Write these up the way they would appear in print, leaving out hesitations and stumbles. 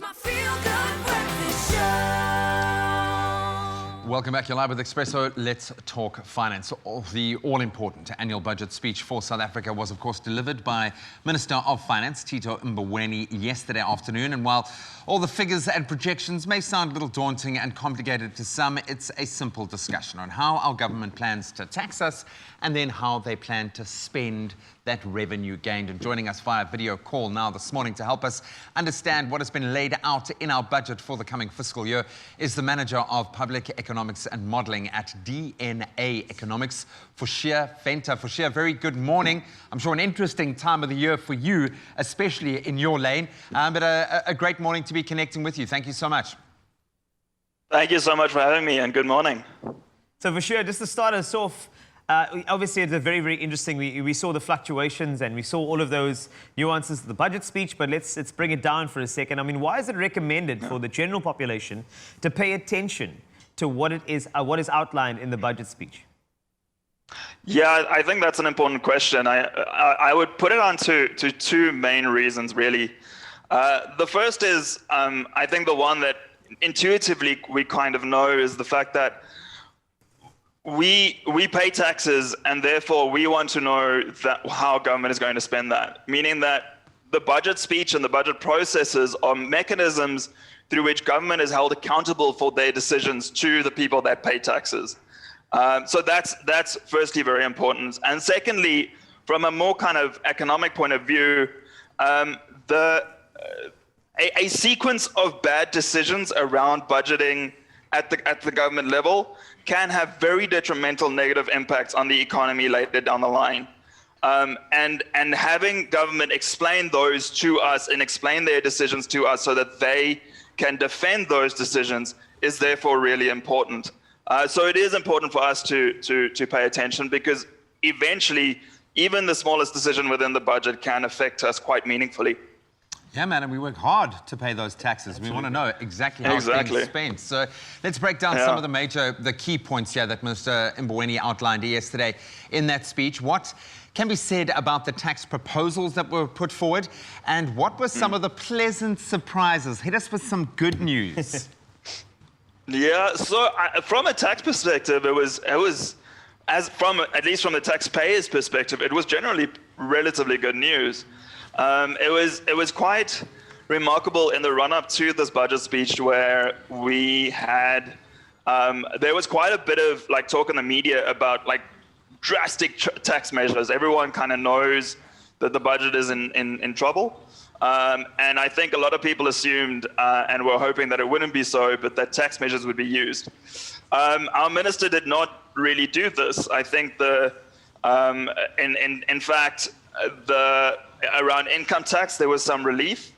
my feel-good breakfast show. Welcome back. You're live with Expresso. Let's talk finance. The all-important annual budget speech for South Africa was, of course, delivered by Minister of Finance Tito Mboweni yesterday afternoon. And while all the figures and projections may sound a little daunting and complicated to some, it's a simple discussion on how our government plans to tax us and then how they plan to spend that revenue gained. And joining us via video call now this morning to help us understand what has been laid out in our budget for the coming fiscal year is the Manager of Public Economics and Modelling at DNA Economics, Fouché Venter. Fouché, very good morning. I'm sure an interesting time of the year for you, especially in your lane, but a great morning to be connecting with you. Thank you so much. Thank you so much for having me, and good morning. So Fouché, just to start us off, obviously, it's a very, very interesting. We saw the fluctuations and we saw all of those nuances of the budget speech, but let's bring it down for a second. I mean, why is it recommended for the general population to pay attention to what is outlined in the budget speech? Yeah, I think that's an important question. I would put it on to two main reasons, really. The first is, I think the one that intuitively we kind of know is the fact that we pay taxes, and therefore we want to know that how government is going to spend that, meaning that the budget speech and the budget processes are mechanisms through which government is held accountable for their decisions to the people that pay taxes. So that's firstly very important. And secondly, from a more kind of economic point of view, a sequence of bad decisions around budgeting at the government level can have very detrimental negative impacts on the economy later down the line. And having government explain those to us and explain their decisions to us so that they can defend those decisions is therefore really important. So it is important for us to pay attention, because eventually even the smallest decision within the budget can affect us quite meaningfully. Yeah, man, and we work hard to pay those taxes. Absolutely. We want to know exactly how it's being spent. So let's break down some of the key points here that Minister Mboweni outlined yesterday in that speech. What can be said about the tax proposals that were put forward, and what were some of the pleasant surprises? Hit us with some good news. Yeah, so from a tax perspective, at least from the taxpayer's perspective, it was generally relatively good news. It was quite remarkable in the run-up to this budget speech, where we had there was quite a bit of talk in the media about drastic tax measures. Everyone kind of knows that the budget is in trouble, and I think a lot of people assumed and were hoping that it wouldn't be so, but that tax measures would be used. Our minister did not really do this. I think in fact around income tax, there was some relief.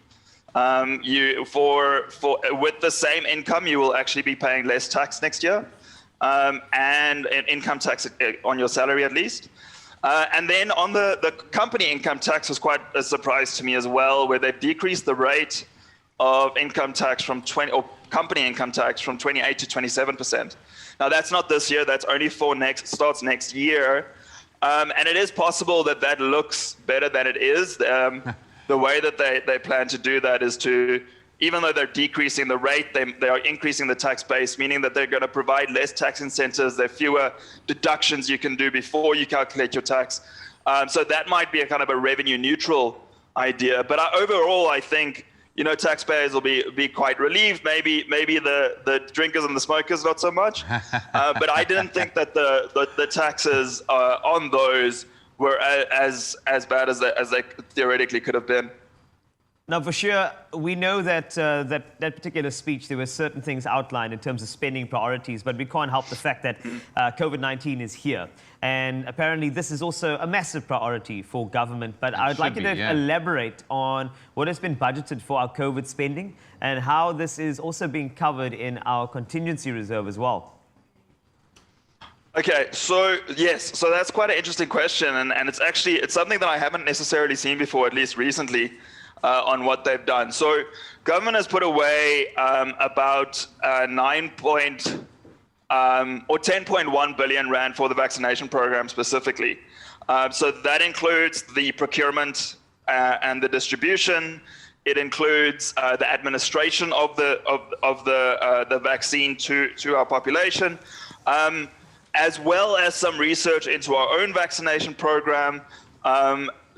With the same income, you will actually be paying less tax next year, and income tax on your salary at least. And then on the company income tax was quite a surprise to me as well, where they've decreased the rate of income tax from company income tax from 28 to 27%. Now that's not this year; that's only starts next year. And it is possible that looks better than it is. The way that they plan to do that is to, even though they're decreasing the rate, they are increasing the tax base, meaning that they're going to provide less tax incentives. There are fewer deductions you can do before you calculate your tax. So that might be a kind of a revenue neutral idea. But overall, I think taxpayers will be quite relieved. Maybe the drinkers and the smokers not so much. But I didn't think that the taxes on those were as bad as they theoretically could have been. Now, for sure, we know that that particular speech, there were certain things outlined in terms of spending priorities, but we can't help the fact that COVID-19 is here. And apparently this is also a massive priority for government. But I would like you to elaborate on what has been budgeted for our COVID spending and how this is also being covered in our contingency reserve as well. Okay, so yes, so that's quite an interesting question, and it's something that I haven't necessarily seen before, at least recently. On what they've done. So government has put away about 10.1 billion rand for the vaccination program specifically. So that includes the procurement and the distribution. It includes the administration of the vaccine to our population, as well as some research into our own vaccination program.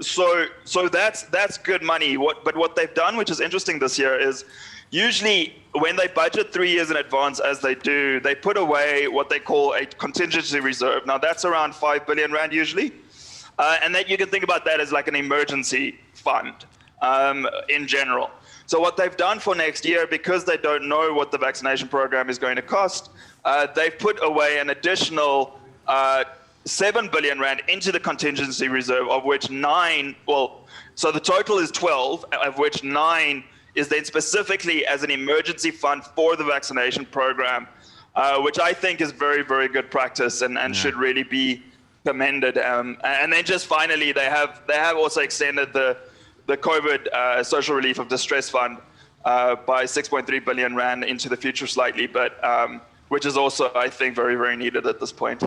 So that's good money. But what they've done, which is interesting this year, is usually when they budget 3 years in advance, as they do, they put away what they call a contingency reserve. Now that's around 5 billion rand usually, and that you can think about that as like an emergency fund in general. So what they've done for next year, because they don't know what the vaccination program is going to cost, they've put away an additional 7 billion rand into the contingency reserve, of which 9, so the total is 12, of which 9 is then specifically as an emergency fund for the vaccination program, which I think is very, very good practice and should really be commended. And then just finally, they have also extended the COVID social relief of distress fund by 6.3 billion rand into the future slightly, but which is also, I think, very, very needed at this point.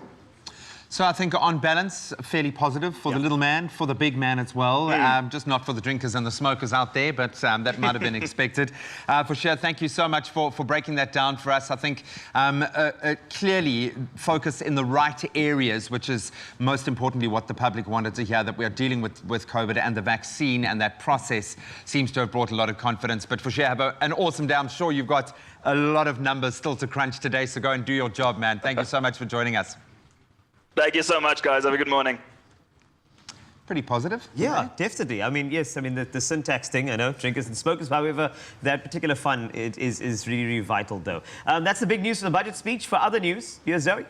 So I think on balance, fairly positive for the little man, for the big man as well. Just not for the drinkers and the smokers out there, but that might have been expected. Fouché, thank you so much for breaking that down for us. I think clearly focus in the right areas, which is most importantly what the public wanted to hear, that we are dealing with COVID, and the vaccine and that process seems to have brought a lot of confidence. But Fouché, have an awesome day. I'm sure you've got a lot of numbers still to crunch today, so go and do your job, man. Thank you so much for joining us. Thank you so much, guys. Have a good morning. Pretty positive. Yeah, definitely. I mean, yes, I mean, the syntax thing, I know, drinkers and smokers. However, that particular fund is really, really vital, though. That's the big news from the budget speech. For other news, here's Zoe.